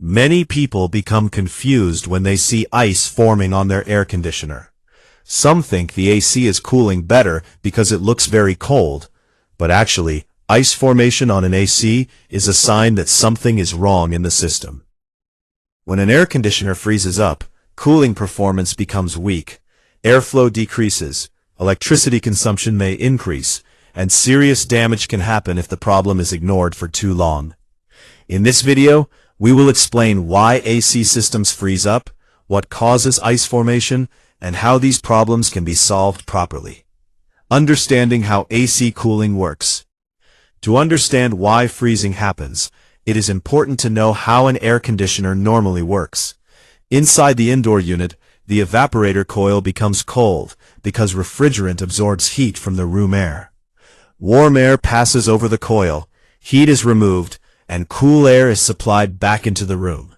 Many people become confused when they see ice forming on their air conditioner. Some think the AC is cooling better because it looks very cold, but actually, ice formation on an AC is a sign that something is wrong in the system. When an air conditioner freezes up, cooling performance becomes weak, airflow decreases, electricity consumption may increase, and serious damage can happen if the problem is ignored for too long. In this video, we will explain why AC systems freeze up, what causes ice formation, and how these problems can be solved properly. Understanding how AC cooling works. To understand why freezing happens, it is important to know how an air conditioner normally works. Inside the indoor unit, the evaporator coil becomes cold because refrigerant absorbs heat from the room air. Warm air passes over the coil, heat is removed, and cool air is supplied back into the room.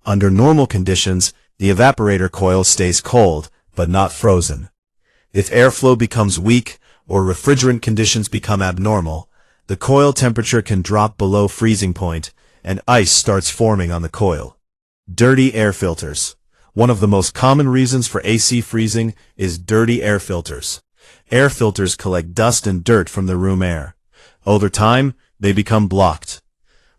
Under normal conditions, the evaporator coil stays cold, but not frozen. If airflow becomes weak or refrigerant conditions become abnormal, the coil temperature can drop below freezing point, and ice starts forming on the coil. Dirty air filters. One of the most common reasons for AC freezing is dirty air filters. Air filters collect dust and dirt from the room air. Over time, they become blocked.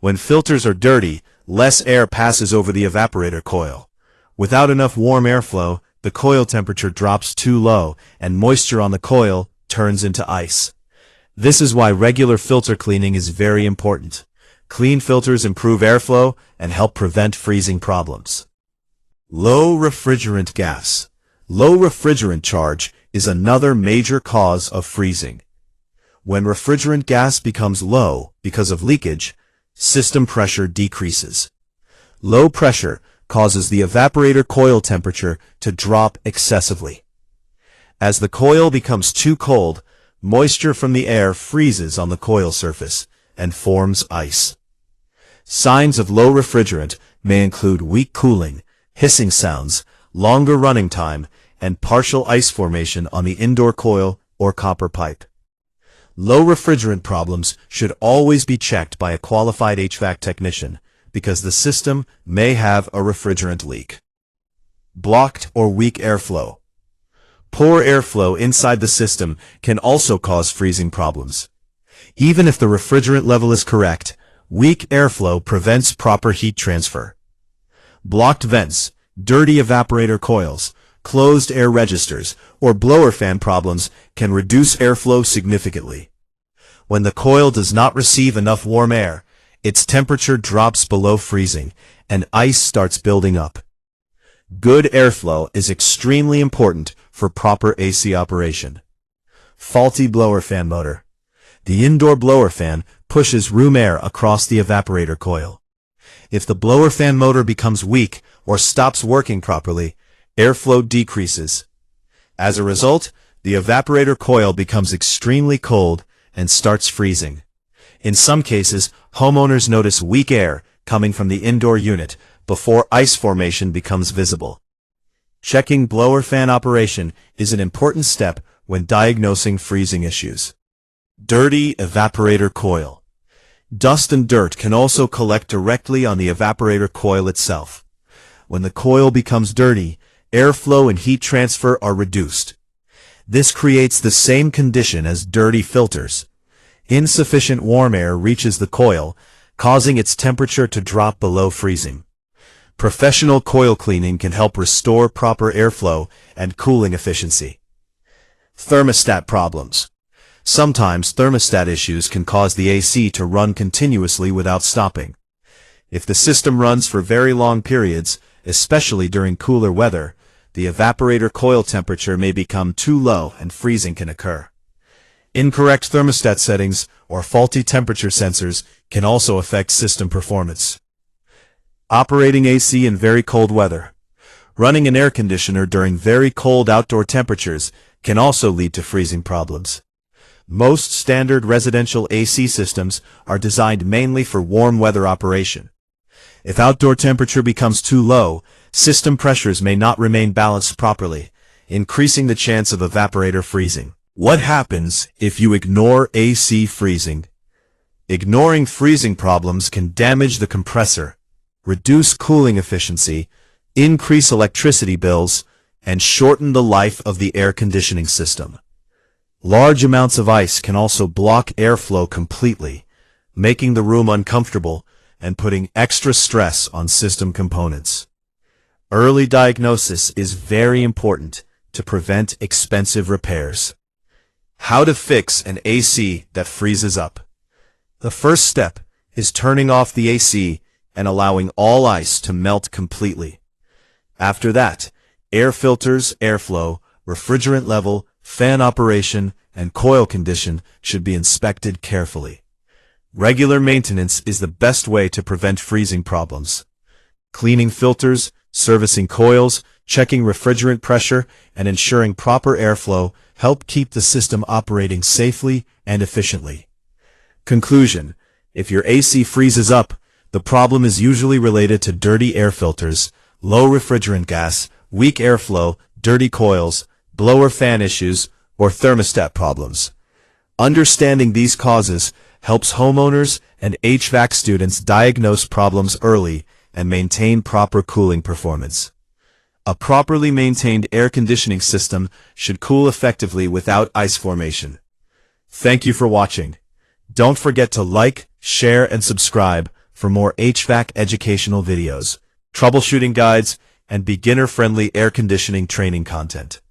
When filters are dirty, less air passes over the evaporator coil. Without enough warm airflow, the coil temperature drops too low, and moisture on the coil turns into ice. This is why regular filter cleaning is very important. Clean filters improve airflow and help prevent freezing problems. Low refrigerant gas. Low refrigerant charge is another major cause of freezing. When refrigerant gas becomes low because of leakage, system pressure decreases. Low pressure causes the evaporator coil temperature to drop excessively. As the coil becomes too cold, moisture from the air freezes on the coil surface and forms ice. Signs of low refrigerant may include weak cooling, hissing sounds, longer running time, and partial ice formation on the indoor coil or copper pipe. Low refrigerant problems should always be checked by a qualified HVAC technician because the system may have a refrigerant leak. Blocked or weak airflow. Poor airflow inside the system can also cause freezing problems. Even if the refrigerant level is correct, weak airflow prevents proper heat transfer. Blocked vents, dirty evaporator coils, closed air registers, or blower fan problems can reduce airflow significantly. When the coil does not receive enough warm air, its temperature drops below freezing, and ice starts building up. Good airflow is extremely important for proper AC operation. Faulty blower fan motor. The indoor blower fan pushes room air across the evaporator coil. If the blower fan motor becomes weak or stops working properly, airflow decreases. As a result, the evaporator coil becomes extremely cold and starts freezing. In some cases, homeowners notice weak air coming from the indoor unit before ice formation becomes visible. Checking blower fan operation is an important step when diagnosing freezing issues. Dirty evaporator coil. Dust and dirt can also collect directly on the evaporator coil itself. When the coil becomes dirty, airflow and heat transfer are reduced. This creates the same condition as dirty filters. Insufficient warm air reaches the coil, causing its temperature to drop below freezing. Professional coil cleaning can help restore proper airflow and cooling efficiency. Thermostat problems. Sometimes thermostat issues can cause the AC to run continuously without stopping. If the system runs for very long periods, especially during cooler weather, the evaporator coil temperature may become too low and freezing can occur. Incorrect thermostat settings or faulty temperature sensors can also affect system performance. Operating AC in very cold weather. Running an air conditioner during very cold outdoor temperatures can also lead to freezing problems. Most standard residential AC systems are designed mainly for warm weather operation. If outdoor temperature becomes too low, system pressures may not remain balanced properly, increasing the chance of evaporator freezing. What happens if you ignore AC freezing? Ignoring freezing problems can damage the compressor, reduce cooling efficiency, increase electricity bills, and shorten the life of the air conditioning system. Large amounts of ice can also block airflow completely, making the room uncomfortable and putting extra stress on system components. Early diagnosis is very important to prevent expensive repairs. How to fix an AC that freezes up. The first step is turning off the AC and allowing all ice to melt completely. After that, air filters, airflow, refrigerant level, fan operation, and coil condition should be inspected carefully. Regular maintenance is the best way to prevent freezing problems. Cleaning filters, servicing coils, checking refrigerant pressure, and ensuring proper airflow help keep the system operating safely and efficiently. Conclusion: if your AC freezes up, the problem is usually related to dirty air filters, low refrigerant gas, weak airflow, dirty coils, blower fan issues, or thermostat problems. Understanding these causes helps homeowners and HVAC students diagnose problems early and maintain proper cooling performance. A properly maintained air conditioning system should cool effectively without ice formation. Thank you for watching. Don't forget to like, share, and subscribe for more HVAC educational videos, troubleshooting guides, and beginner-friendly air conditioning training content.